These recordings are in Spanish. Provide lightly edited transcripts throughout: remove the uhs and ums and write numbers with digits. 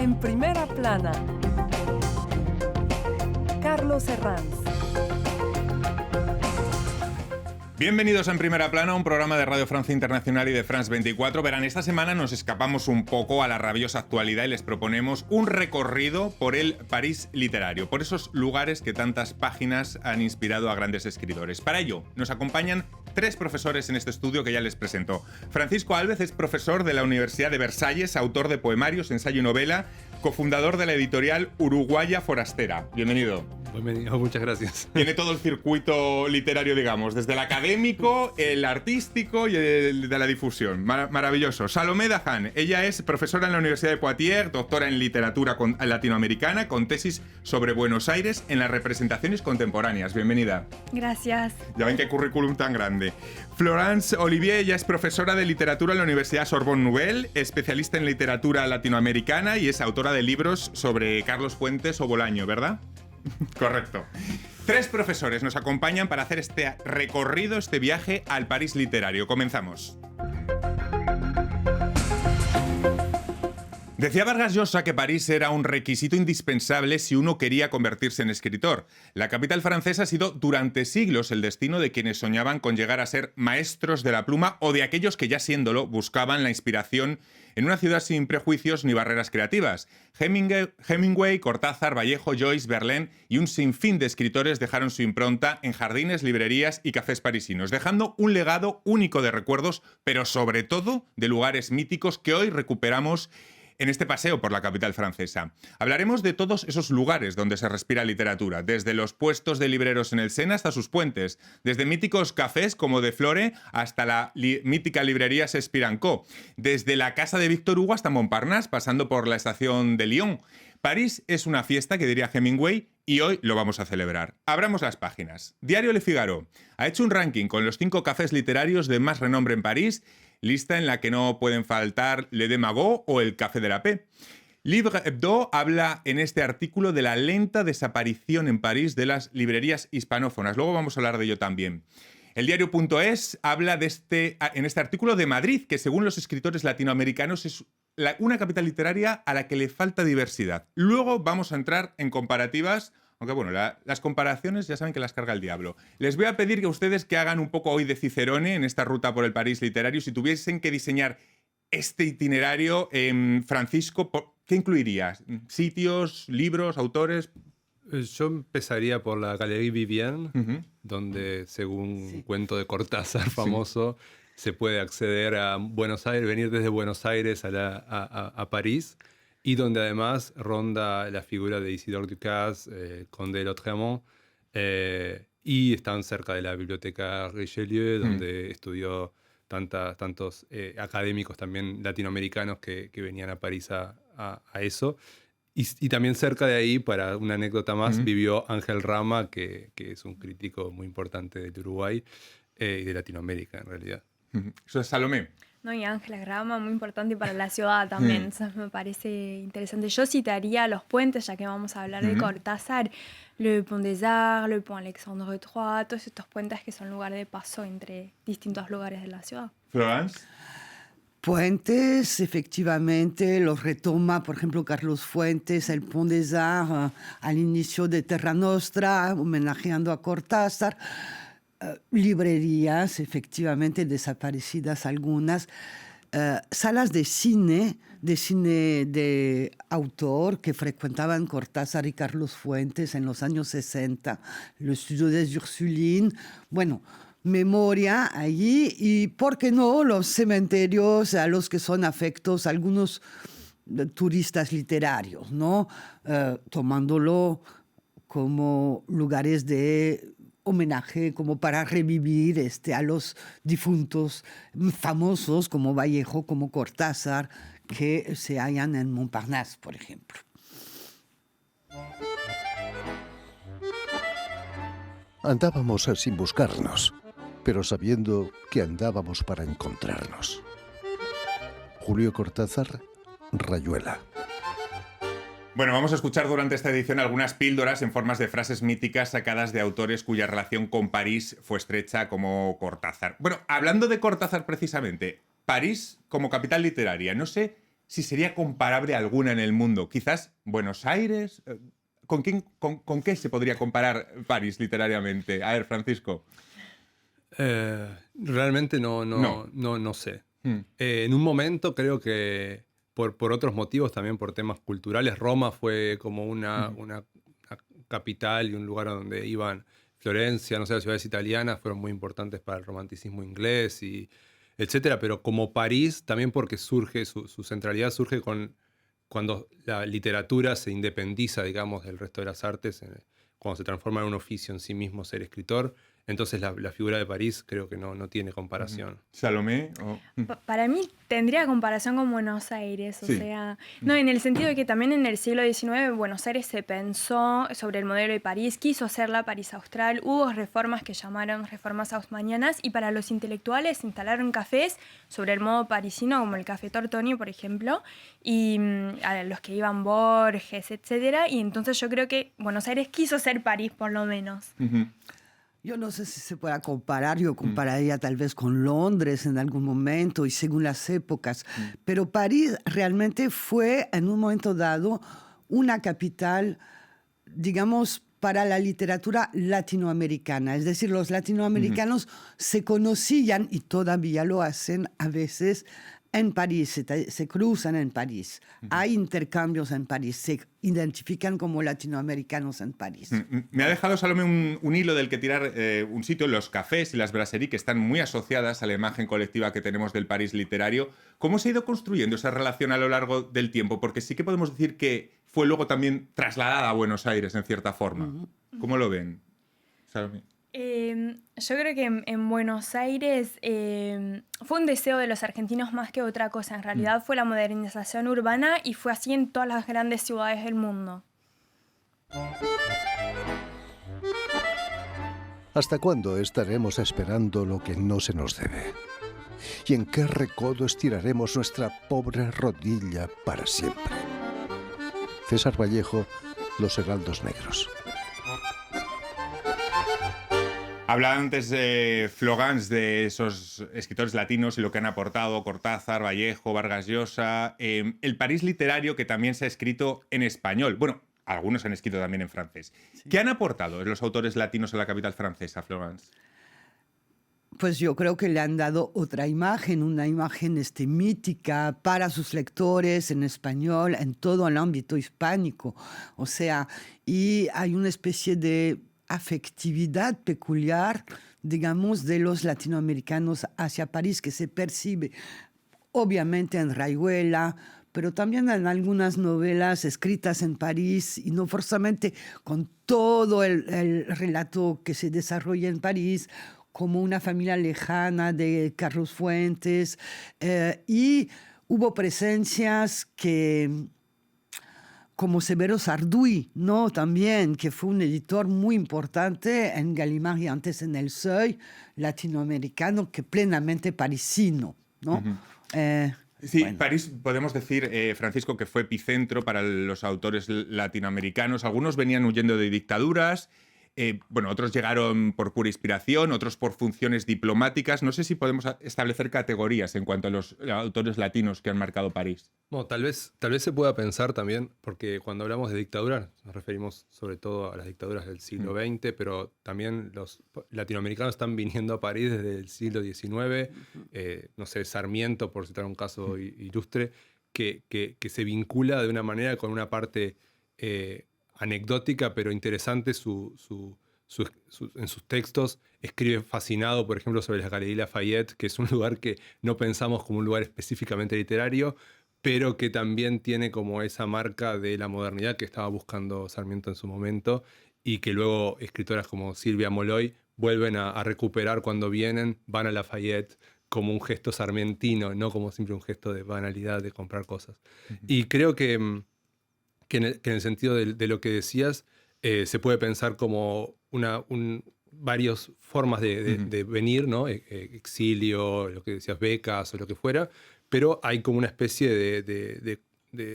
En primera plana, Carlos Herranz. Bienvenidos a En Primera Plana, un programa de Radio Francia Internacional y de France 24. Verán, esta semana nos escapamos un poco a la rabiosa actualidad y les proponemos un recorrido por el París literario, por esos lugares que tantas páginas han inspirado a grandes escritores. Para ello, nos acompañan tres profesores en este estudio que ya les presento. Francisco Álvez es profesor de la Universidad de Versalles, autor de poemarios, ensayo y novela, cofundador de la editorial Uruguaya Forastera. Bienvenido. Bienvenido, muchas gracias. Tiene todo el circuito literario, digamos, desde el académico, el artístico y el de la difusión. Maravilloso. Salomé Dahan, ella es profesora en la Universidad de Poitiers, doctora en literatura latinoamericana, con tesis sobre Buenos Aires en las representaciones contemporáneas. Bienvenida. Gracias. Ya ven qué currículum tan grande. Florence Olivier, ella es profesora de literatura en la Universidad Sorbonne Nouvelle, especialista en literatura latinoamericana y es autora de libros sobre Carlos Fuentes o Bolaño, ¿verdad? Correcto. Tres profesores nos acompañan para hacer este recorrido, este viaje al París literario. Comenzamos. Decía Vargas Llosa que París era un requisito indispensable si uno quería convertirse en escritor. La capital francesa ha sido durante siglos el destino de quienes soñaban con llegar a ser maestros de la pluma o de aquellos que ya siéndolo buscaban la inspiración en una ciudad sin prejuicios ni barreras creativas. Hemingway, Cortázar, Vallejo, Joyce, Verlaine y un sinfín de escritores dejaron su impronta en jardines, librerías y cafés parisinos, dejando un legado único de recuerdos, pero sobre todo de lugares míticos que hoy recuperamos en este paseo por la capital francesa. Hablaremos de todos esos lugares donde se respira literatura, desde los puestos de libreros en el Sena hasta sus puentes, desde míticos cafés como De Flore hasta la mítica librería Shakespeare&Co, desde la casa de Víctor Hugo hasta Montparnasse, pasando por la estación de Lyon. París es una fiesta, que diría Hemingway, y hoy lo vamos a celebrar. Abramos las páginas. Diario Le Figaro ha hecho un ranking con los 5 cafés literarios de más renombre en París, lista en la que no pueden faltar Le Démago o el Café de la Paix. Livre Hebdo habla en este artículo de la lenta desaparición en París de las librerías hispanófonas. Luego vamos a hablar de ello también. El diario.es habla en este artículo de Madrid, que según los escritores latinoamericanos es una capital literaria a la que le falta diversidad. Luego vamos a entrar en comparativas, aunque bueno, las comparaciones ya saben que las carga el diablo. Les voy a pedir que ustedes que hagan un poco hoy de Cicerone en esta ruta por el París literario. Si tuviesen que diseñar este itinerario, Francisco, ¿qué incluirías? ¿Sitios, libros, autores? Yo empezaría por la Galerie Vivienne, donde, según un cuento de Cortázar famoso, se puede acceder a Buenos Aires, venir desde Buenos Aires a París, y donde además ronda la figura de Isidore Ducasse, conde de Lautréamont, y están cerca de la biblioteca Richelieu, donde estudió tantos académicos también latinoamericanos que venían a París a eso. Y también cerca de ahí, para una anécdota más, vivió Ángel Rama, que es un crítico muy importante del Uruguay y de Latinoamérica, en realidad. Eso es Salomé. No, y Ángel Rama, muy importante para la ciudad también. Eso me parece interesante. Yo citaría los puentes, ya que vamos a hablar de Cortázar, le Pont des Arts, le Pont Alexandre III, todos estos puentes que son lugar de paso entre distintos lugares de la ciudad. Florence. Puentes, efectivamente, los retoma, por ejemplo, Carlos Fuentes, el Pont des Arts, al inicio de Terra Nostra, homenajeando a Cortázar. Librerías, efectivamente, desaparecidas algunas. Salas de cine de autor que frecuentaban Cortázar y Carlos Fuentes en los años 60. El estudio de Ursuline. Bueno, memoria allí, y por qué no los cementerios a los que son afectos algunos turistas literarios, ¿no? Tomándolo como lugares de homenaje, como para revivir a los difuntos famosos como Vallejo, como Cortázar, que se hallan en Montparnasse, por ejemplo. Andábamos sin buscarnos, pero sabiendo que andábamos para encontrarnos. Julio Cortázar, Rayuela. Bueno, vamos a escuchar durante esta edición algunas píldoras en formas de frases míticas sacadas de autores cuya relación con París fue estrecha, como Cortázar. Bueno, hablando de Cortázar precisamente, París como capital literaria, no sé si sería comparable alguna en el mundo. Quizás Buenos Aires. ¿Con qué se podría comparar París literariamente? A ver, Francisco. Realmente no sé. En un momento creo que por otros motivos, también por temas culturales, Roma fue como una capital y un lugar a donde iban Florencia, no sé, las ciudades italianas fueron muy importantes para el romanticismo inglés, y etcétera. Pero como París, también porque surge, su centralidad surge cuando la literatura se independiza, digamos, del resto de las artes, cuando se transforma en un oficio en sí mismo ser escritor. Entonces la figura de París creo que no tiene comparación. ¿Salomé? Para mí tendría comparación con Buenos Aires, o Sí. sea, no, en el sentido de que también en el siglo XIX Buenos Aires se pensó sobre el modelo de París, quiso ser la París austral, hubo reformas que llamaron reformas haussmannianas, y para los intelectuales se instalaron cafés sobre el modo parisino, como el Café Tortoni, por ejemplo, y a los que iban Borges, etcétera, y entonces yo creo que Buenos Aires quiso ser París, por lo menos. Yo no sé si se pueda comparar, yo compararía tal vez con Londres en algún momento y según las épocas, pero París realmente fue en un momento dado una capital, digamos, para la literatura latinoamericana. Es decir, los latinoamericanos se conocían, y todavía lo hacen a veces, en París, se cruzan en París. Hay intercambios en París, se identifican como latinoamericanos en París. Me ha dejado, Salomé, un hilo del que tirar, un sitio, los cafés y las brasseries, que están muy asociadas a la imagen colectiva que tenemos del París literario. ¿Cómo se ha ido construyendo esa relación a lo largo del tiempo? Porque sí que podemos decir que fue luego también trasladada a Buenos Aires, en cierta forma. ¿Cómo lo ven, Salomé? Yo creo que en Buenos Aires fue un deseo de los argentinos más que otra cosa. En realidad fue la modernización urbana, y fue así en todas las grandes ciudades del mundo. ¿Hasta cuándo estaremos esperando lo que no se nos debe? ¿Y en qué recodo estiraremos nuestra pobre rodilla para siempre? César Vallejo, Los Heraldos Negros. Hablaba antes de Flogans, de esos escritores latinos y lo que han aportado, Cortázar, Vallejo, Vargas Llosa, el París literario, que también se ha escrito en español. Bueno, algunos han escrito también en francés. Sí. ¿Qué han aportado los autores latinos a la capital francesa, Florence? Pues yo creo que le han dado otra imagen, una imagen mítica para sus lectores en español, en todo el ámbito hispánico. O sea, y hay una especie de afectividad peculiar, digamos, de los latinoamericanos hacia París, que se percibe obviamente en Rayuela, pero también en algunas novelas escritas en París, y no forzosamente con todo el relato que se desarrolla en París, como Una familia lejana de Carlos Fuentes, y hubo presencias que, como Severo Sarduy, ¿no? También, que fue un editor muy importante en Gallimard y antes en El Seuil, latinoamericano, que plenamente parisino, ¿no? Sí, bueno. París, podemos decir, Francisco, que fue epicentro para los autores latinoamericanos. Algunos venían huyendo de dictaduras, bueno, otros llegaron por pura inspiración, otros por funciones diplomáticas. No sé si podemos establecer categorías en cuanto a los autores latinos que han marcado París. Bueno, tal vez se pueda pensar también, porque cuando hablamos de dictaduras nos referimos sobre todo a las dictaduras del siglo XX, pero también los latinoamericanos están viniendo a París desde el siglo XIX. No sé, Sarmiento, por citar un caso ilustre, que se vincula de una manera con una parte anecdótica, pero interesante. En sus textos escribe fascinado, por ejemplo, sobre la Galería Lafayette, que es un lugar que no pensamos como un lugar específicamente literario, pero que también tiene como esa marca de la modernidad que estaba buscando Sarmiento en su momento, y que luego escritoras como Silvia Molloy vuelven a recuperar cuando vienen, van a Lafayette como un gesto sarmientino, no como siempre un gesto de banalidad de comprar cosas. Y creo que en el sentido de lo que decías, se puede pensar como varias formas de venir, ¿no? Exilio, lo que decías, becas o lo que fuera, pero hay como una especie de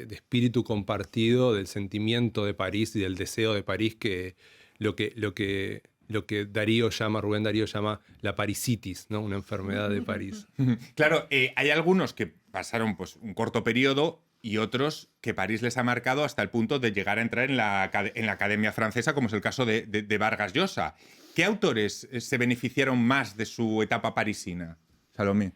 espíritu compartido del sentimiento de París y del deseo de París, que lo que Rubén Darío llama la parisitis, ¿no? Una enfermedad de París. Claro, hay algunos que pasaron pues un corto periodo, y otros que París les ha marcado hasta el punto de llegar a entrar en la Academia Francesa, como es el caso de Vargas Llosa. ¿Qué autores se beneficiaron más de su etapa parisina, Salomé?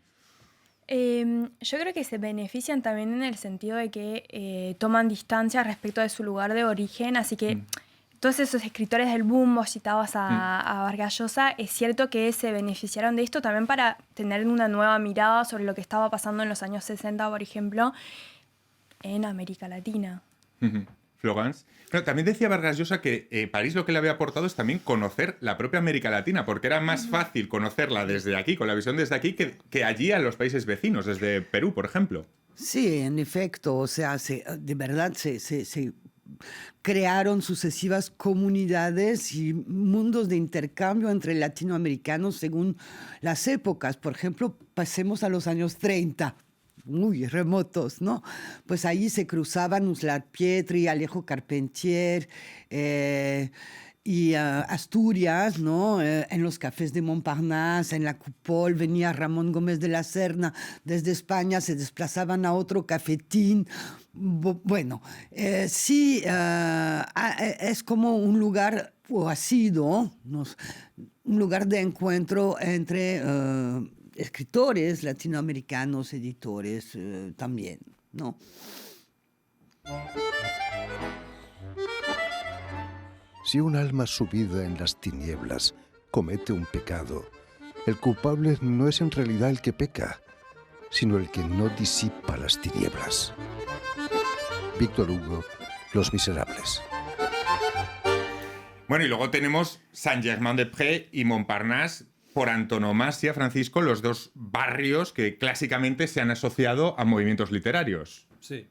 Yo creo que se benefician también en el sentido de que toman distancia respecto de su lugar de origen, así que todos esos escritores del boom, vos citabas a Vargas Llosa, es cierto que se beneficiaron de esto también para tener una nueva mirada sobre lo que estaba pasando en los años 60, por ejemplo, en América Latina. Florence. Pero también decía Vargas Llosa que París lo que le había aportado es también conocer la propia América Latina, porque era más fácil conocerla desde aquí, con la visión desde aquí, que allí a los países vecinos, desde Perú, por ejemplo. Sí, en efecto, o sea, de verdad se crearon sucesivas comunidades y mundos de intercambio entre latinoamericanos según las épocas. Por ejemplo, pasemos a los años 30. Muy remotos, ¿no? Pues ahí se cruzaban Uslar Pietri, Alejo Carpentier y Asturias, ¿no? En los cafés de Montparnasse, en la Coupole, venía Ramón Gómez de la Serna desde España, se desplazaban a otro cafetín. Bueno, sí, es como un lugar, o ha sido, ¿no? Un lugar de encuentro entre escritores latinoamericanos, editores también, ¿no? Si un alma sumida en las tinieblas comete un pecado, el culpable no es en realidad el que peca, sino el que no disipa las tinieblas. Víctor Hugo, Los Miserables. Bueno, y luego tenemos Saint-Germain-des-Prés y Montparnasse, por antonomasia, Francisco, los dos barrios que clásicamente se han asociado a movimientos literarios. Sí.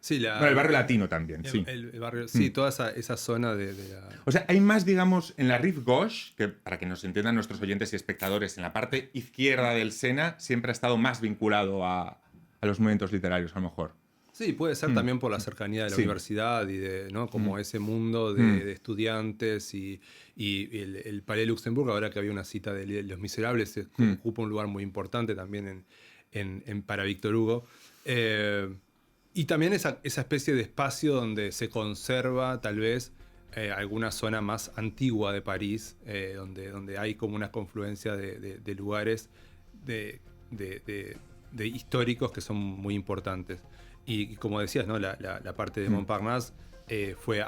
Sí, Bueno, el barrio latino también, sí. El barrio, sí, toda esa zona de la... O sea, hay más, digamos, en la Rive Gauche, que para que nos entiendan nuestros oyentes y espectadores, en la parte izquierda del Sena siempre ha estado más vinculado a los movimientos literarios, a lo mejor. Sí, puede ser también por la cercanía de la universidad y de, ¿no? Como ese mundo de estudiantes y el Palais Luxembourg, ahora que había una cita de Los Miserables, ocupa un lugar muy importante también para Víctor Hugo. Y también esa especie de espacio donde se conserva tal vez alguna zona más antigua de París, donde hay como una confluencia de lugares de históricos que son muy importantes. Y como decías, ¿no? la parte de Montparnasse fue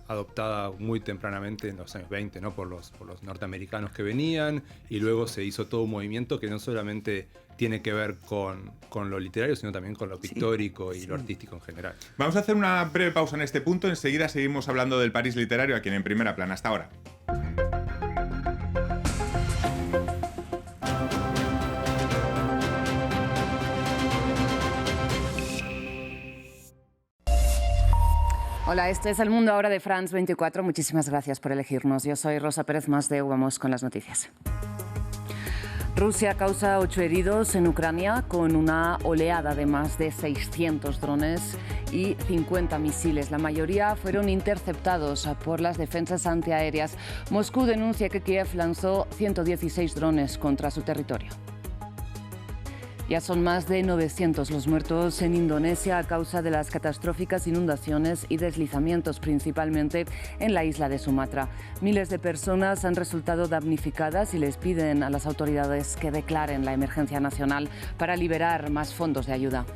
adoptada muy tempranamente en los años 20, ¿no? por los norteamericanos que venían, y luego se hizo todo un movimiento que no solamente tiene que ver con lo literario, sino también con lo pictórico y lo artístico en general. Vamos a hacer una breve pausa en este punto. Enseguida seguimos hablando del París literario aquí en Primera Plana. Hasta ahora. Hola, este es El Mundo Ahora de France 24. Muchísimas gracias por elegirnos. Yo soy Rosa Pérez Masdeu. Vamos con las noticias. Rusia causa 8 heridos en Ucrania con una oleada de más de 600 drones y 50 misiles. La mayoría fueron interceptados por las defensas antiaéreas. Moscú denuncia que Kiev lanzó 116 drones contra su territorio. Ya son más de 900 los muertos en Indonesia a causa de las catastróficas inundaciones y deslizamientos, principalmente en la isla de Sumatra. Miles de personas han resultado damnificadas y les piden a las autoridades que declaren la emergencia nacional para liberar más fondos de ayuda.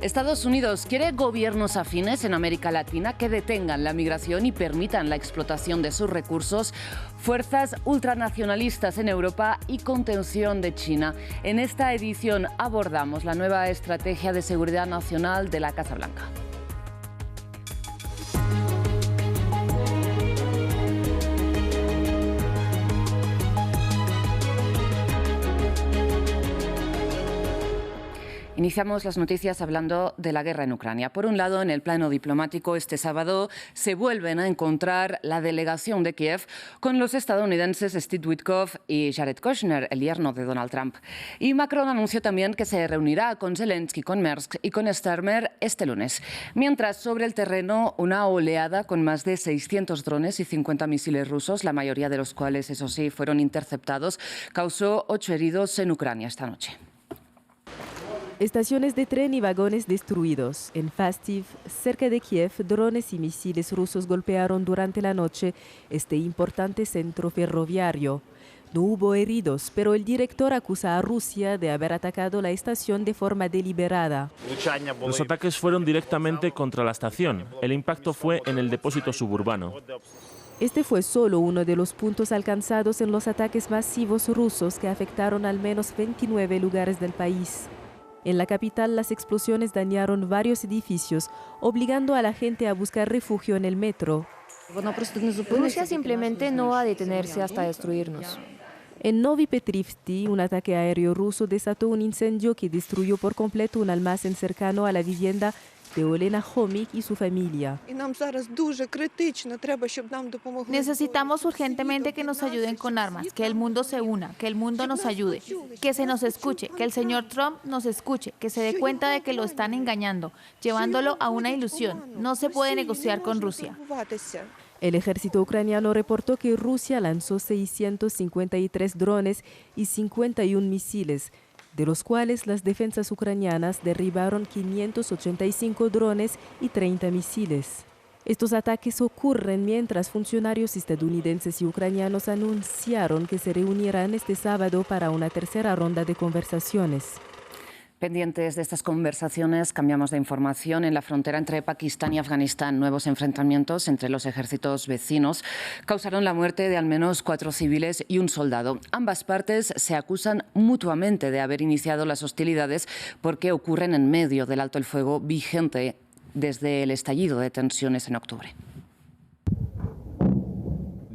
Estados Unidos quiere gobiernos afines en América Latina que detengan la migración y permitan la explotación de sus recursos, fuerzas ultranacionalistas en Europa y contención de China. En esta edición abordamos la nueva estrategia de seguridad nacional de la Casa Blanca. Iniciamos las noticias hablando de la guerra en Ucrania. Por un lado, en el plano diplomático, este sábado se vuelven a encontrar la delegación de Kiev con los estadounidenses Steve Witkoff y Jared Kushner, el yerno de Donald Trump. Y Macron anunció también que se reunirá con Zelensky, con Mersk y con Starmer este lunes. Mientras, sobre el terreno, una oleada con más de 600 drones y 50 misiles rusos, la mayoría de los cuales, eso sí, fueron interceptados, causó 8 heridos en Ucrania esta noche. Estaciones de tren y vagones destruidos. En Fastiv, cerca de Kiev, drones y misiles rusos golpearon durante la noche este importante centro ferroviario. No hubo heridos, pero el director acusa a Rusia de haber atacado la estación de forma deliberada. Los ataques fueron directamente contra la estación. El impacto fue en el depósito suburbano. Este fue solo uno de los puntos alcanzados en los ataques masivos rusos que afectaron al menos 29 lugares del país. En la capital, las explosiones dañaron varios edificios, obligando a la gente a buscar refugio en el metro. Rusia simplemente no va a detenerse hasta destruirnos. En Novi Petrivsky, un ataque aéreo ruso desató un incendio que destruyó por completo un almacén cercano a la vivienda de Olena Homik y su familia. Necesitamos urgentemente que nos ayuden con armas, que el mundo se una, que el mundo nos ayude, que se nos escuche, que el señor Trump nos escuche, que se dé cuenta de que lo están engañando, llevándolo a una ilusión. No se puede negociar con Rusia. El ejército ucraniano reportó que Rusia lanzó 653 drones y 51 misiles, de los cuales las defensas ucranianas derribaron 585 drones y 30 misiles. Estos ataques ocurren mientras funcionarios estadounidenses y ucranianos anunciaron que se reunirán este sábado para una tercera ronda de conversaciones. Pendientes de estas conversaciones, cambiamos de información. En la frontera entre Pakistán y Afganistán, nuevos enfrentamientos entre los ejércitos vecinos causaron la muerte de al menos 4 civiles y un soldado. Ambas partes se acusan mutuamente de haber iniciado las hostilidades porque ocurren en medio del alto el fuego vigente desde el estallido de tensiones en octubre.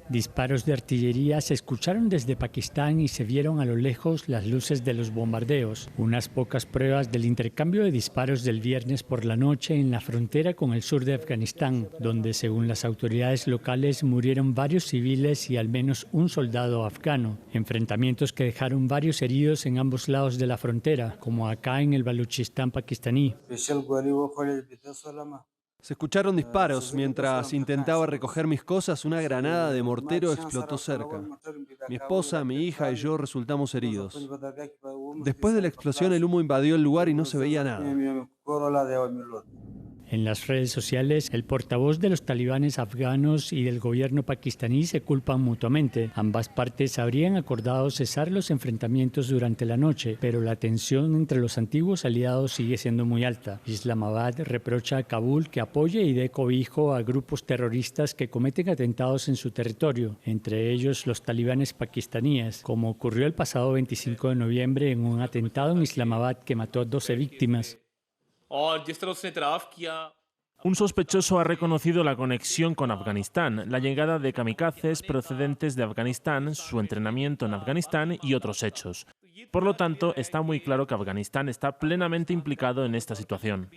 Disparos de artillería se escucharon desde Pakistán y se vieron a lo lejos las luces de los bombardeos. Unas pocas pruebas del intercambio de disparos del viernes por la noche en la frontera con el sur de Afganistán, donde, según las autoridades locales, murieron varios civiles y al menos un soldado afgano. Enfrentamientos que dejaron varios heridos en ambos lados de la frontera, como acá en el Baluchistán pakistaní. Se escucharon disparos. Mientras intentaba recoger mis cosas, una granada de mortero explotó cerca. Mi esposa, mi hija y yo resultamos heridos. Después de la explosión, el humo invadió el lugar y no se veía nada. En las redes sociales, el portavoz de los talibanes afganos y del gobierno pakistaní se culpan mutuamente. Ambas partes habrían acordado cesar los enfrentamientos durante la noche, pero la tensión entre los antiguos aliados sigue siendo muy alta. Islamabad reprocha a Kabul que apoye y dé cobijo a grupos terroristas que cometen atentados en su territorio, entre ellos los talibanes pakistaníes, como ocurrió el pasado 25 de noviembre en un atentado en Islamabad que mató a 12 víctimas. Un sospechoso ha reconocido la conexión con Afganistán, la llegada de kamikazes procedentes de Afganistán, su entrenamiento en Afganistán y otros hechos. Por lo tanto, está muy claro que Afganistán está plenamente implicado en esta situación.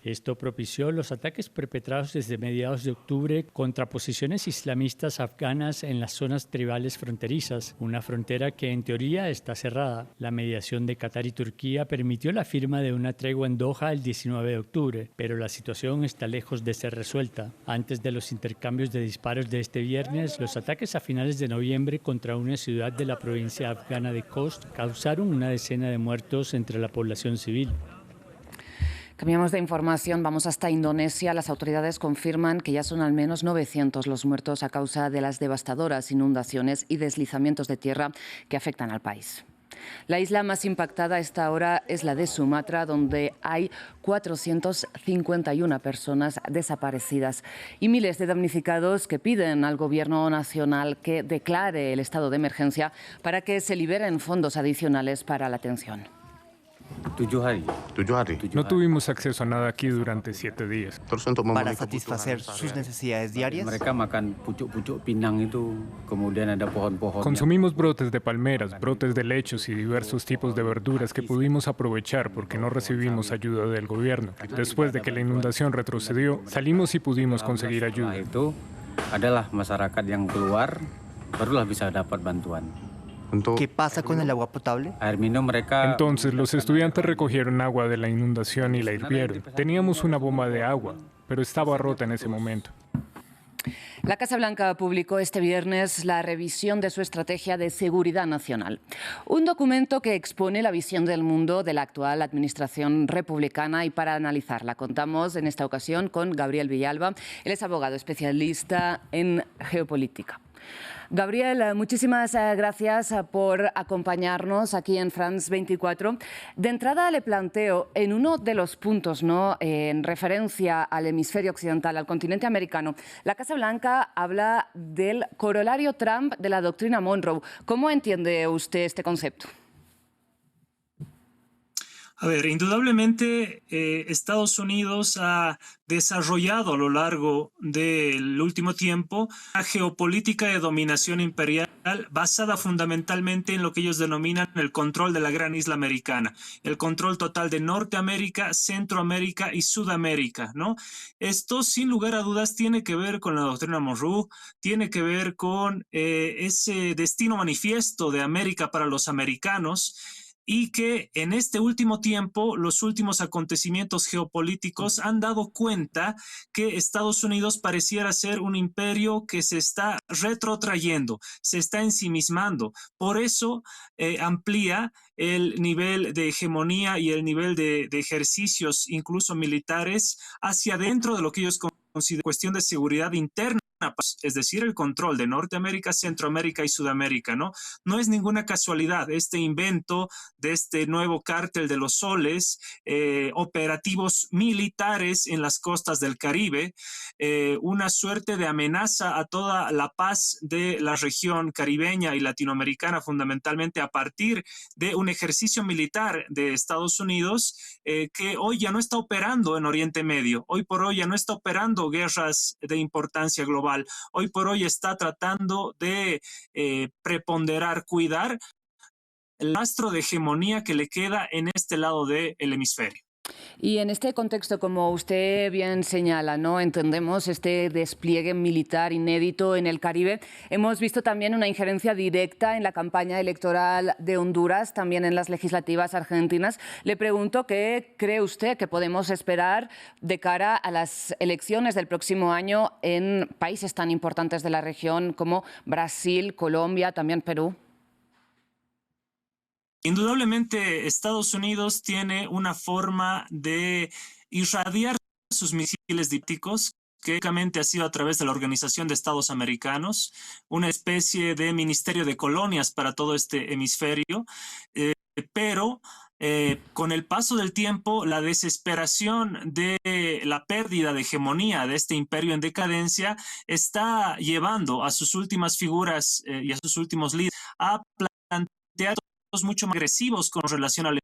Esto propició los ataques perpetrados desde mediados de octubre contra posiciones islamistas afganas en las zonas tribales fronterizas, una frontera que en teoría está cerrada. La mediación de Qatar y Turquía permitió la firma de una tregua en Doha el 19 de octubre, pero la situación está lejos de ser resuelta. Antes de los intercambios de disparos de este viernes, los ataques a finales de noviembre contra una ciudad de la provincia afgana de Khost causaron una decena de muertos entre la población civil. Cambiamos de información, vamos hasta Indonesia. Las autoridades confirman que ya son al menos 900 los muertos a causa de las devastadoras inundaciones y deslizamientos de tierra que afectan al país. La isla más impactada a esta hora es la de Sumatra, donde hay 451 personas desaparecidas y miles de damnificados que piden al gobierno nacional que declare el estado de emergencia para que se liberen fondos adicionales para la atención. No tuvimos acceso a nada aquí durante 7 días. Para satisfacer sus necesidades diarias, consumimos brotes de palmeras, brotes de lechos y diversos tipos de verduras que pudimos aprovechar porque no recibimos ayuda del gobierno. Después de que la inundación retrocedió, salimos y pudimos conseguir ayuda. ¿qué pasa con el agua potable? Entonces los estudiantes recogieron agua de la inundación y la hirvieron. Teníamos una bomba de agua, pero estaba rota en ese momento. La Casa Blanca publicó este viernes la revisión de su estrategia de seguridad nacional. Un documento que expone la visión del mundo de la actual administración republicana, y para analizarla contamos en esta ocasión con Gabriel Villalba. Él es abogado especialista en geopolítica. Gabriel, muchísimas gracias por acompañarnos aquí en France 24. De entrada le planteo en uno de los puntos, ¿no?, en referencia al hemisferio occidental, al continente americano, la Casa Blanca habla del corolario Trump de la doctrina Monroe. ¿Cómo entiende usted este concepto? A ver, indudablemente Estados Unidos ha desarrollado a lo largo del último tiempo una geopolítica de dominación imperial basada fundamentalmente en lo que ellos denominan el control de la gran isla americana, el control total de Norteamérica, Centroamérica y Sudamérica, ¿no? Esto, sin lugar a dudas, tiene que ver con la doctrina Monroe, tiene que ver con ese destino manifiesto de América para los americanos, y que en este último tiempo los últimos acontecimientos geopolíticos han dado cuenta que Estados Unidos pareciera ser un imperio que se está retrotrayendo, se está ensimismando. Por eso amplía el nivel de hegemonía y el nivel de ejercicios, incluso militares, hacia dentro de lo que ellos consideran cuestión de seguridad interna, es decir, el control de Norteamérica, Centroamérica y Sudamérica, ¿no? No es ninguna casualidad este invento de este nuevo cártel de los soles, operativos militares en las costas del Caribe, una suerte de amenaza a toda la paz de la región caribeña y latinoamericana, fundamentalmente a partir de un ejercicio militar de Estados Unidos que hoy ya no está operando en Oriente Medio, hoy por hoy ya no está operando guerras de importancia global. Hoy por hoy está tratando de preponderar, cuidar el rastro de hegemonía que le queda en este lado del hemisferio. Y en este contexto, como usted bien señala, ¿no?, entendemos este despliegue militar inédito en el Caribe. Hemos visto también una injerencia directa en la campaña electoral de Honduras, también en las legislativas argentinas. Le pregunto qué cree usted que podemos esperar de cara a las elecciones del próximo año en países tan importantes de la región como Brasil, Colombia, también Perú. Indudablemente, Estados Unidos tiene una forma de irradiar sus misiles diplomáticos, que únicamente ha sido a través de la Organización de Estados Americanos, una especie de ministerio de colonias para todo este hemisferio, pero con el paso del tiempo, la desesperación de la pérdida de hegemonía de este imperio en decadencia está llevando a sus últimas figuras y a sus últimos líderes a plantear mucho más agresivos con relación al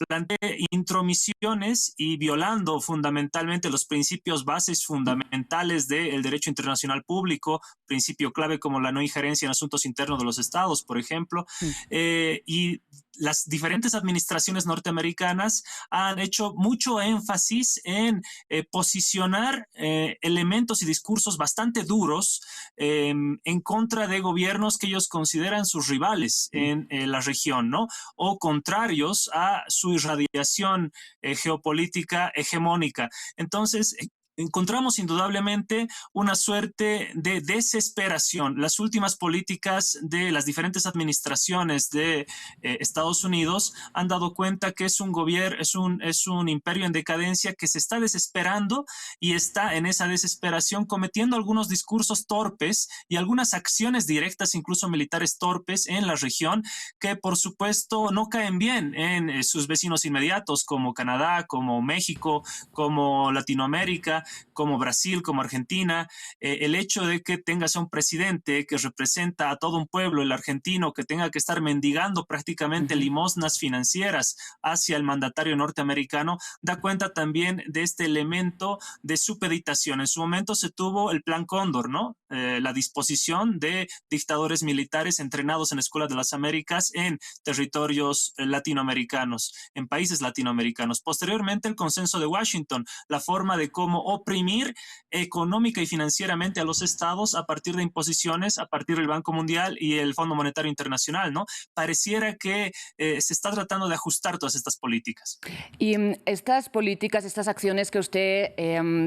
plantea intromisiones y violando fundamentalmente los principios bases fundamentales del derecho internacional público, principio clave como la no injerencia en asuntos internos de los estados, por ejemplo, y las diferentes administraciones norteamericanas han hecho mucho énfasis en posicionar elementos y discursos bastante duros en contra de gobiernos que ellos consideran sus rivales en la región, ¿no?, o contrarios a su irradiación geopolítica hegemónica. Entonces, encontramos indudablemente una suerte de desesperación. Las últimas políticas de las diferentes administraciones de Estados Unidos han dado cuenta que es un gobierno, es un imperio en decadencia que se está desesperando y está en esa desesperación cometiendo algunos discursos torpes y algunas acciones directas, incluso militares torpes en la región, que por supuesto no caen bien en sus vecinos inmediatos como Canadá, como México, como Latinoamérica, como Brasil, como Argentina. El hecho de que tengas a un presidente que representa a todo un pueblo, el argentino, que tenga que estar mendigando prácticamente limosnas financieras hacia el mandatario norteamericano, da cuenta también de este elemento de supeditación. En su momento se tuvo el Plan Cóndor, ¿no? La disposición de dictadores militares entrenados en escuelas de las Américas en territorios latinoamericanos, en países latinoamericanos. Posteriormente, el Consenso de Washington, la forma de cómo oprimir económica y financieramente a los estados a partir de imposiciones, a partir del Banco Mundial y el Fondo Monetario Internacional, ¿no? Pareciera que se está tratando de ajustar todas estas políticas. Y estas políticas, estas acciones que usted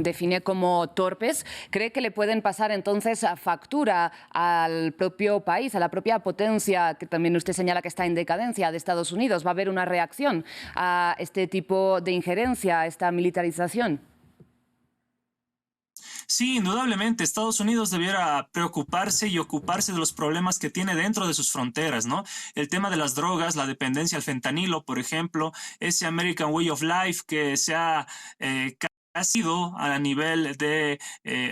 define como torpes, ¿cree que le pueden pasar entonces a factura al propio país, a la propia potencia que también usted señala que está en decadencia de Estados Unidos? ¿Va a haber una reacción a este tipo de injerencia, a esta militarización? Sí, indudablemente, Estados Unidos debiera preocuparse y ocuparse de los problemas que tiene dentro de sus fronteras, ¿no? El tema de las drogas, la dependencia al fentanilo, por ejemplo, ese American Way of Life que se ha sido a nivel de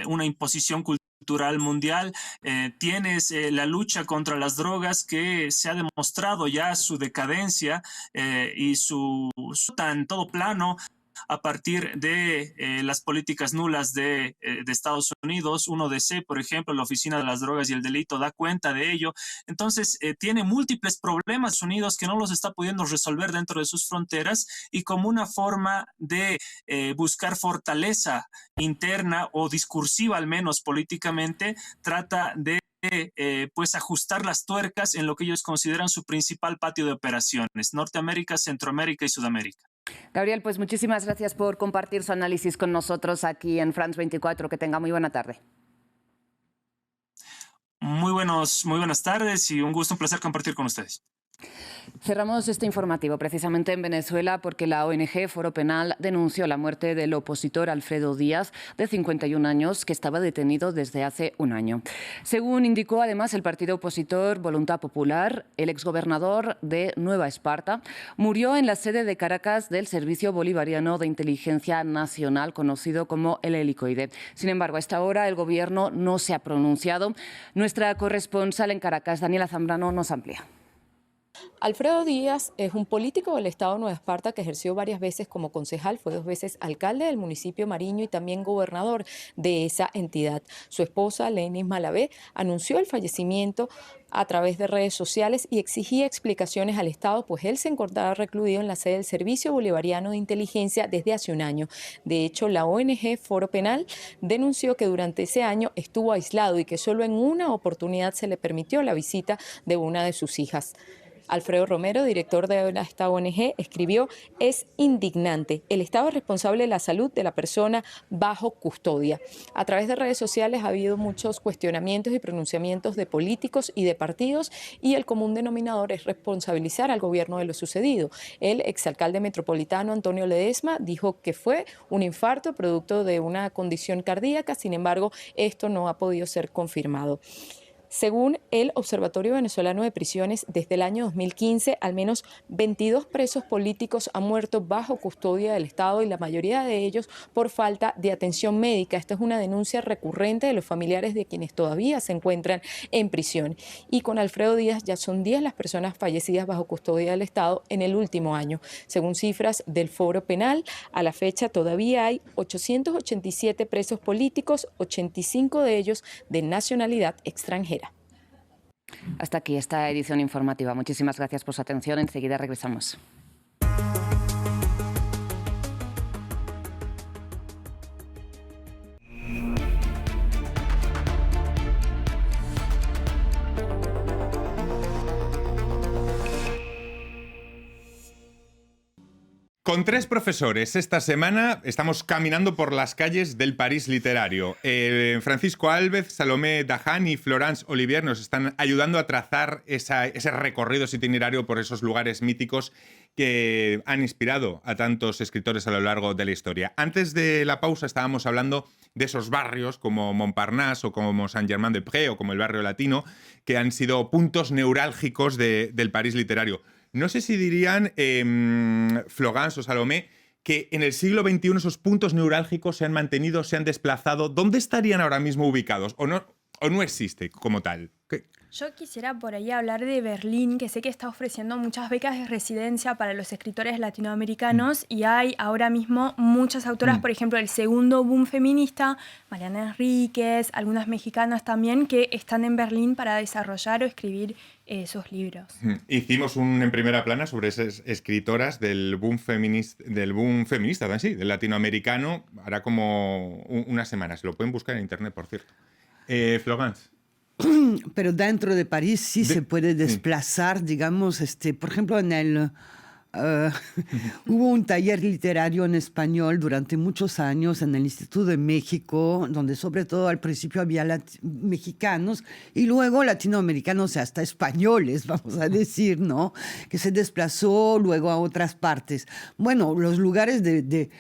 una imposición cultural mundial. Tienes la lucha contra las drogas que se ha demostrado ya su decadencia y su en todo plano a partir de las políticas nulas de Estados Unidos. 1DC, por ejemplo, la Oficina de las Drogas y el Delito da cuenta de ello. Entonces, tiene múltiples problemas Estados Unidos que no los está pudiendo resolver dentro de sus fronteras, y como una forma de buscar fortaleza interna o discursiva, al menos políticamente, trata de pues ajustar las tuercas en lo que ellos consideran su principal patio de operaciones: Norteamérica, Centroamérica y Sudamérica. Gabriel, pues muchísimas gracias por compartir su análisis con nosotros aquí en France 24. Que tenga muy buena tarde. Muy buenas tardes y un gusto, un placer compartir con ustedes. Cerramos este informativo precisamente en Venezuela porque la ONG Foro Penal denunció la muerte del opositor Alfredo Díaz, de 51 años, que estaba detenido desde hace un año. Según indicó además el partido opositor Voluntad Popular, el exgobernador de Nueva Esparta murió en la sede de Caracas del Servicio Bolivariano de Inteligencia Nacional, conocido como el Helicoide. Sin embargo, a esta hora el gobierno no se ha pronunciado. Nuestra corresponsal en Caracas, Daniela Zambrano, nos amplía. Alfredo Díaz es un político del estado de Nueva Esparta que ejerció varias veces como concejal, fue 2 veces alcalde del municipio Mariño y también gobernador de esa entidad. Su esposa, Lenis Malavé, anunció el fallecimiento a través de redes sociales y exigía explicaciones al Estado, pues él se encontraba recluido en la sede del Servicio Bolivariano de Inteligencia desde hace un año. De hecho, la ONG Foro Penal denunció que durante ese año estuvo aislado y que solo en una oportunidad se le permitió la visita de una de sus hijas. Alfredo Romero, director de esta ONG, escribió: es indignante. El Estado es responsable de la salud de la persona bajo custodia. A través de redes sociales ha habido muchos cuestionamientos y pronunciamientos de políticos y de partidos, y el común denominador es responsabilizar al gobierno de lo sucedido. El exalcalde metropolitano Antonio Ledesma dijo que fue un infarto producto de una condición cardíaca. Sin embargo, esto no ha podido ser confirmado. Según el Observatorio Venezolano de Prisiones, desde el año 2015, al menos 22 presos políticos han muerto bajo custodia del Estado, y la mayoría de ellos por falta de atención médica. Esta es una denuncia recurrente de los familiares de quienes todavía se encuentran en prisión. Y con Alfredo Díaz ya son 10 las personas fallecidas bajo custodia del Estado en el último año. Según cifras del Foro Penal, a la fecha todavía hay 887 presos políticos, 85 de ellos de nacionalidad extranjera. Hasta aquí esta edición informativa. Muchísimas gracias por su atención. Enseguida regresamos. Con 3 profesores esta semana estamos caminando por las calles del París literario. Francisco Álvez, Salomé Dahan y Florence Olivier nos están ayudando a trazar ese recorrido, ese itinerario por esos lugares míticos que han inspirado a tantos escritores a lo largo de la historia. Antes de la pausa estábamos hablando de esos barrios como Montparnasse o como Saint-Germain-des-Prés o como el barrio latino, que han sido puntos neurálgicos del París literario. No sé si dirían, Florence o Salomé, que en el siglo XXI esos puntos neurálgicos se han mantenido, se han desplazado. ¿Dónde estarían ahora mismo ubicados? ¿O no existe como tal? Yo quisiera por ahí hablar de Berlín, que sé que está ofreciendo muchas becas de residencia para los escritores latinoamericanos y hay ahora mismo muchas autoras, por ejemplo, el segundo boom feminista, Mariana Enríquez, algunas mexicanas también, que están en Berlín para desarrollar o escribir sus libros. Hicimos un En Primera Plana sobre esas escritoras del boom feminista, también, sí, del latinoamericano, hará como unas semanas. Lo pueden buscar en internet, por cierto. Florence. Pero dentro de París sí se puede desplazar, digamos, por ejemplo, hubo un taller literario en español durante muchos años en el Instituto de México, donde sobre todo al principio había mexicanos y luego latinoamericanos, hasta españoles, vamos a decir, ¿no? Que se desplazó luego a otras partes. Bueno, los lugares de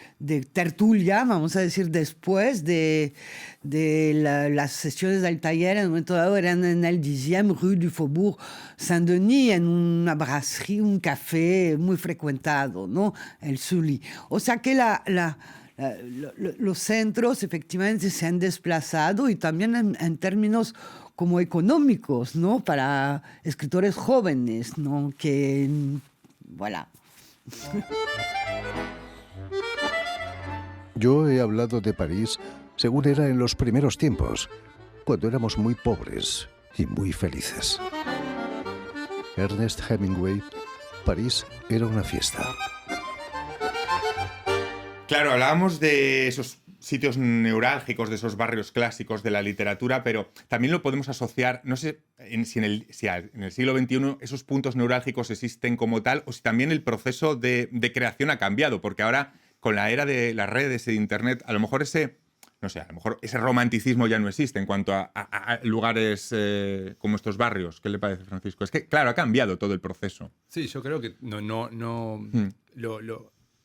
tertulia, vamos a decir, después de las sesiones del taller, en un momento dado eran en el 10e Rue du Faubourg Saint-Denis, en una brasserie, un café muy frecuentado, ¿no? El Sully. O sea que los centros efectivamente se han desplazado y también en términos como económicos, ¿no? Para escritores jóvenes, ¿no? Que, voilà. Yo he hablado de París según era en los primeros tiempos, cuando éramos muy pobres y muy felices. Ernest Hemingway, París era una fiesta. Claro, hablábamos de esos sitios neurálgicos, de esos barrios clásicos de la literatura, pero también lo podemos asociar, no sé si en el siglo XXI esos puntos neurálgicos existen como tal o si también el proceso de creación ha cambiado, porque ahora con la era de las redes e Internet, a lo mejor ese romanticismo ya no existe en cuanto a lugares como estos barrios. ¿Qué le parece, Francisco? Es que, claro, ha cambiado todo el proceso. Sí, yo creo que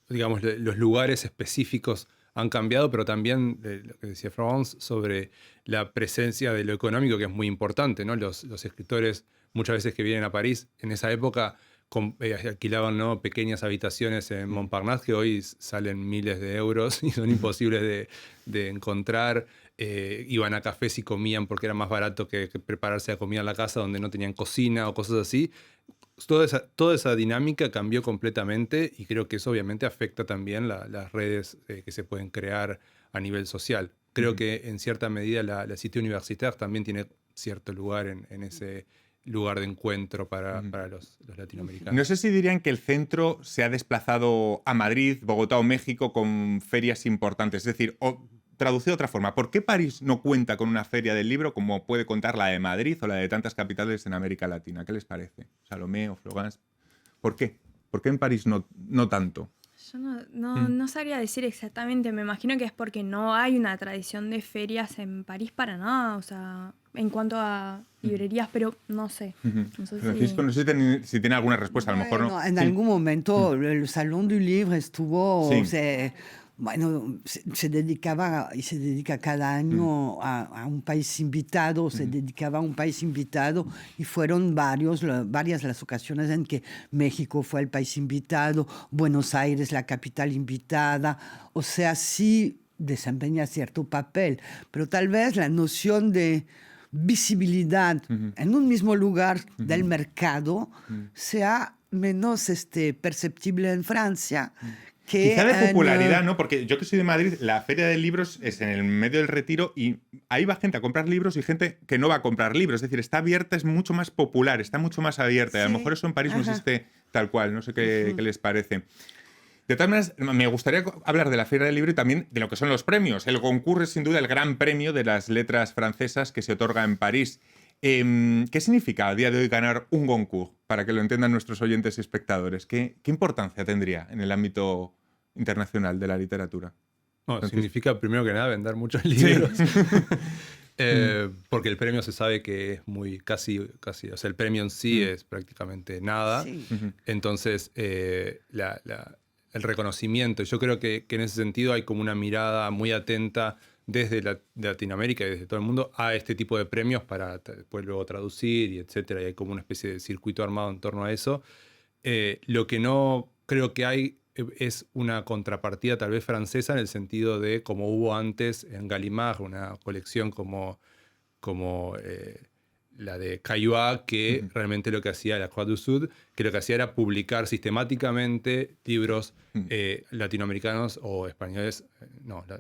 digamos, los lugares específicos han cambiado, pero también lo que decía Florence sobre la presencia de lo económico, que es muy importante, ¿no? Los escritores muchas veces que vienen a París, en esa época alquilaban, ¿no?, pequeñas habitaciones en Montparnasse que hoy salen miles de euros y son imposibles de encontrar. Iban a cafés y comían porque era más barato que prepararse la comida en la casa donde no tenían cocina o cosas así. Toda esa dinámica cambió completamente y creo que eso obviamente afecta también las redes que se pueden crear a nivel social. Creo que en cierta medida la Cité Universitaire también tiene cierto lugar en ese lugar de encuentro para los latinoamericanos. No sé si dirían que el centro se ha desplazado a Madrid, Bogotá o México con ferias importantes. Es decir, traducido de otra forma, ¿por qué París no cuenta con una feria del libro como puede contar la de Madrid o la de tantas capitales en América Latina? ¿Qué les parece? Salomé o Florence. ¿Por qué? ¿Por qué en París no tanto? Yo no sabría decir exactamente. Me imagino que es porque no hay una tradición de ferias en París para nada. O sea, en cuanto a librerías, pero no sé. Francisco, no sé si tiene alguna respuesta. A lo mejor no. En algún momento el Salón du Livre estuvo... Sí. Bueno, se dedicaba y se dedica cada año a un país invitado, se dedicaba a un país invitado y fueron varias las ocasiones en que México fue el país invitado, Buenos Aires la capital invitada, o sea, sí desempeña cierto papel, pero tal vez la noción de visibilidad en un mismo lugar del mercado sea menos perceptible en Francia. Quizá de popularidad, ¿no? Porque yo que soy de Madrid, la Feria de Libros es en el medio del Retiro y ahí va gente a comprar libros y gente que no va a comprar libros. Es decir, está abierta, es mucho más popular, está mucho más abierta. Sí. Y a lo mejor eso en París no existe tal cual. No sé qué les parece. De todas maneras, me gustaría hablar de la Feria del Libro y también de lo que son los premios. El Goncourt es sin duda el gran premio de las letras francesas que se otorga en París. ¿Qué significa a día de hoy ganar un Goncourt? Para que lo entiendan nuestros oyentes y espectadores. ¿Qué importancia tendría en el ámbito internacional de la literatura? Significa, primero que nada, vender muchos libros. Sí. Porque el premio se sabe que es muy casi, o sea, el premio en sí es prácticamente nada. Sí. Entonces, el reconocimiento, yo creo que en ese sentido hay como una mirada muy atenta desde Latinoamérica y desde todo el mundo a este tipo de premios para después luego traducir y etcétera, y hay como una especie de circuito armado en torno a eso. Lo que no creo que hay es una contrapartida tal vez francesa en el sentido de como hubo antes en Gallimard, una colección como la de Caillois, que realmente lo que hacía la Croix du Sud, que lo que hacía era publicar sistemáticamente libros latinoamericanos o españoles,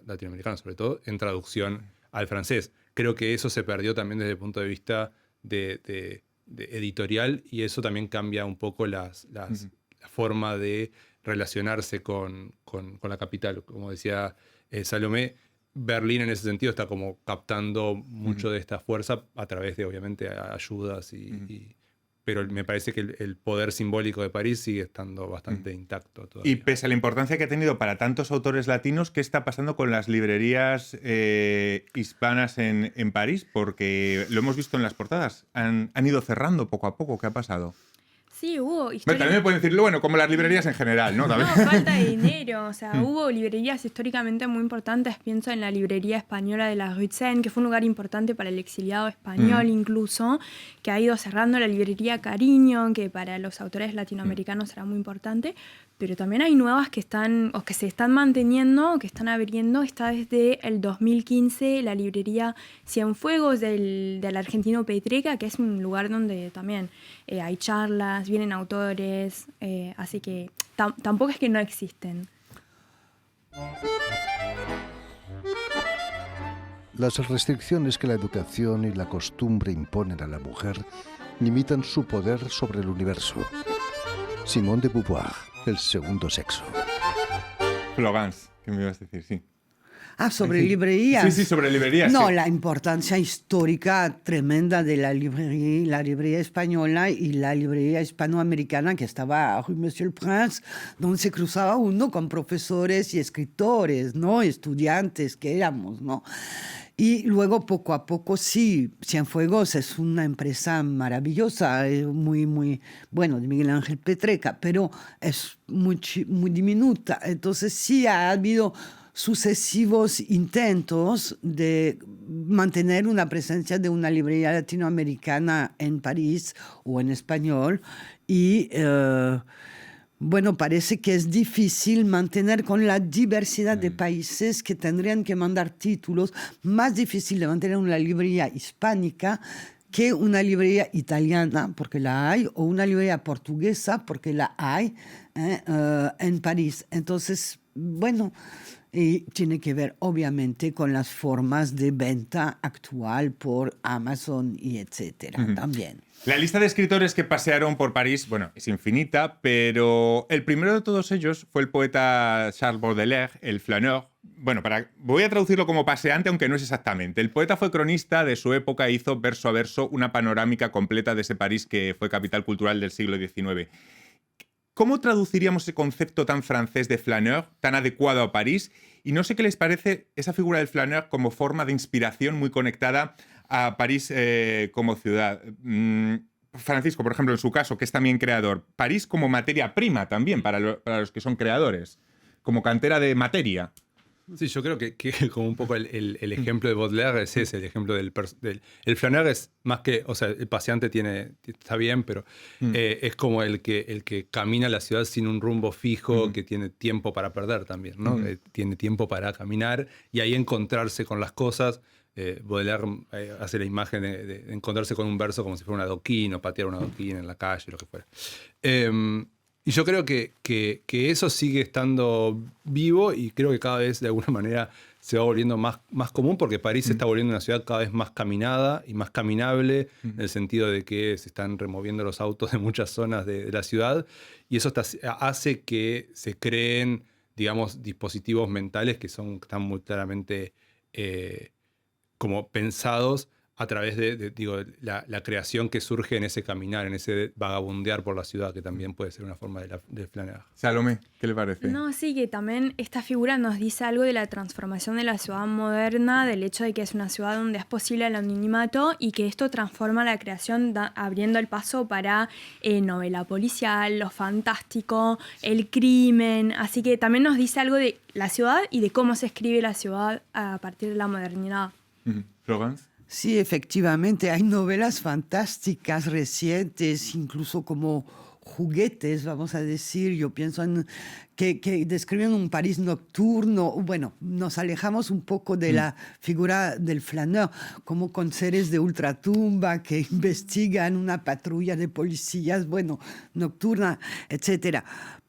latinoamericanos sobre todo, en traducción al francés. Creo que eso se perdió también desde el punto de vista de editorial, y eso también cambia un poco la forma de relacionarse con la capital. Como decía Salomé, Berlín en ese sentido está como captando mucho de esta fuerza a través de, obviamente, ayudas, pero me parece que el poder simbólico de París sigue estando bastante intacto todavía. Y pese a la importancia que ha tenido para tantos autores latinos, ¿qué está pasando con las librerías hispanas en París? Porque lo hemos visto en las portadas, han ido cerrando poco a poco. ¿Qué ha pasado? Sí, hubo Bueno, también me pueden decirlo, bueno, como las librerías en general, ¿no? No, falta de dinero. O sea, hubo librerías históricamente muy importantes. Pienso en la librería española de la Rue de Seine, que fue un lugar importante para el exiliado español incluso, que ha ido cerrando. La librería Cariño, que para los autores latinoamericanos era muy importante. Pero también hay nuevas que están, o que se están manteniendo, o que están abriendo. Está desde el 2015 la librería Cienfuegos del argentino Petreca, que es un lugar donde también hay charlas, vienen autores, así que tampoco es que no existen. Las restricciones que la educación y la costumbre imponen a la mujer limitan su poder sobre el universo. Simone de Beauvoir, El segundo sexo. Florence, ¿qué me ibas a decir? Sí. Sobre librerías. Sí, sobre librerías. No, sí. La importancia histórica tremenda de la librería española y la librería hispanoamericana que estaba a Rue Monsieur le Prince, donde se cruzaba uno con profesores y escritores, ¿no? Estudiantes que éramos, ¿no? Y luego, poco a poco, sí, Cienfuegos es una empresa maravillosa, muy, bueno, de Miguel Ángel Petreca, pero es muy diminuta. Entonces, sí ha habido sucesivos intentos de mantener una presencia de una librería latinoamericana en París o en español, y bueno, parece que es difícil mantener con la diversidad de países que tendrían que mandar títulos, más difícil de mantener una librería hispánica que una librería italiana, porque la hay, o una librería portuguesa, porque la hay en París. Entonces, bueno, y tiene que ver obviamente con las formas de venta actual por Amazon y etcétera también. La lista de escritores que pasearon por París, bueno, es infinita, pero el primero de todos ellos fue el poeta Charles Baudelaire, el flâneur. Bueno, voy a traducirlo como paseante, aunque no es exactamente. El poeta fue cronista de su época e hizo verso a verso una panorámica completa de ese París que fue capital cultural del siglo XIX. ¿Cómo traduciríamos ese concepto tan francés de flâneur, tan adecuado a París? Y no sé qué les parece esa figura del flâneur como forma de inspiración muy conectada a París como ciudad. Francisco, por ejemplo, en su caso, que es también creador, París como materia prima también para los que son creadores, como cantera de materia. Sí, yo creo que como un poco el ejemplo de Baudelaire es ese, el ejemplo el flâneur es más que, o sea, el paseante está bien, pero es como el que camina la ciudad sin un rumbo fijo, que tiene tiempo para perder también, ¿no? Tiene tiempo para caminar y ahí encontrarse con las cosas. Baudelaire hace la imagen de encontrarse con un verso como si fuera un adoquín o patear un adoquín en la calle, lo que fuera. Y yo creo que eso sigue estando vivo y creo que cada vez de alguna manera se va volviendo más común, porque París se está volviendo una ciudad cada vez más caminada y más caminable, en el sentido de que se están removiendo los autos de muchas zonas de la ciudad, y eso hace que se creen, digamos, dispositivos mentales que están muy claramente como pensados a través de la creación que surge en ese caminar, en ese vagabundear por la ciudad, que también puede ser una forma de flâner. Salomé, ¿qué le parece? No, sí, que también esta figura nos dice algo de la transformación de la ciudad moderna, del hecho de que es una ciudad donde es posible el anonimato y que esto transforma la creación abriendo el paso para novela policial, lo fantástico, el crimen. Así que también nos dice algo de la ciudad y de cómo se escribe la ciudad a partir de la modernidad. Florence. Sí, efectivamente, hay novelas fantásticas recientes, incluso como juguetes, vamos a decir. Yo pienso en que describen un París nocturno. Bueno, nos alejamos un poco de la figura del flaneur, como con seres de ultratumba que investigan una patrulla de policías, bueno, nocturna, etcétera.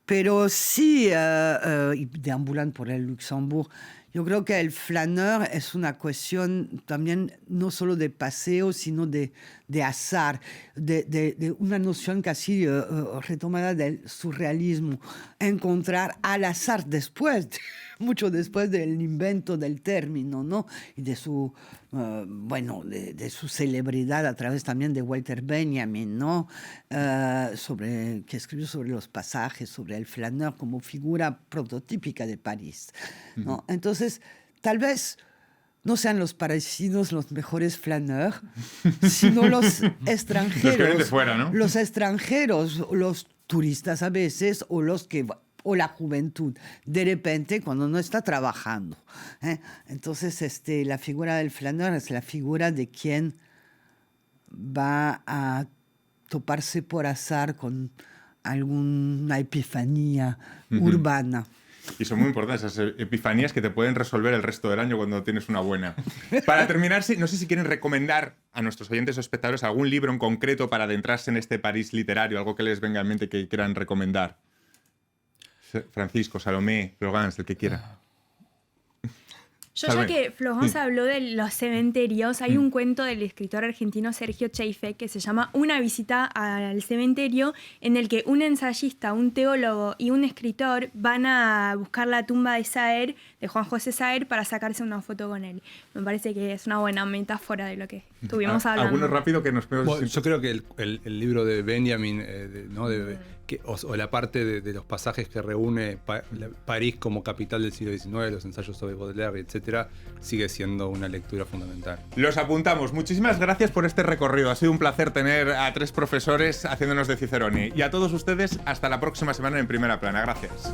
Pero sí, deambulan por el Luxembourg. Yo creo que el flaneur es una cuestión también no solo de paseo, sino de azar, de una noción casi retomada del surrealismo. Encontrar al azar mucho después del invento del término, ¿no? Y de su, de su celebridad a través también de Walter Benjamin, ¿no? Que escribió sobre los pasajes, sobre el flaneur como figura prototípica de París, ¿no? Entonces, tal vez no sean los parisinos los mejores flaneurs, sino los extranjeros. Los que vienen de fuera, ¿no? Los extranjeros, los turistas a veces, o la juventud, de repente, cuando no está trabajando. Entonces, la figura del flaneur es la figura de quien va a toparse por azar con alguna epifanía urbana. Y son muy importantes esas epifanías que te pueden resolver el resto del año cuando tienes una buena. Para terminar, no sé si quieren recomendar a nuestros oyentes o espectadores algún libro en concreto para adentrarse en este París literario, algo que les venga en mente que quieran recomendar. Francisco, Salomé, Florence, el que quiera. Ya que Florence habló de los cementerios, hay un cuento del escritor argentino Sergio Cheife que se llama Una visita al cementerio, en el que un ensayista, un teólogo y un escritor van a buscar la tumba de Saer, de Juan José Saer, para sacarse una foto con él. Me parece que es una buena metáfora de lo que estuvimos hablando. ¿Alguno rápido que nos bueno, yo creo que el libro de Benjamin, o la parte de los pasajes que reúne París como capital del siglo XIX, los ensayos sobre Baudelaire, etcétera, sigue siendo una lectura fundamental. Los apuntamos. Muchísimas gracias por este recorrido. Ha sido un placer tener a 3 profesores haciéndonos de Cicerone. Y a todos ustedes, hasta la próxima semana en Primera Plana. Gracias.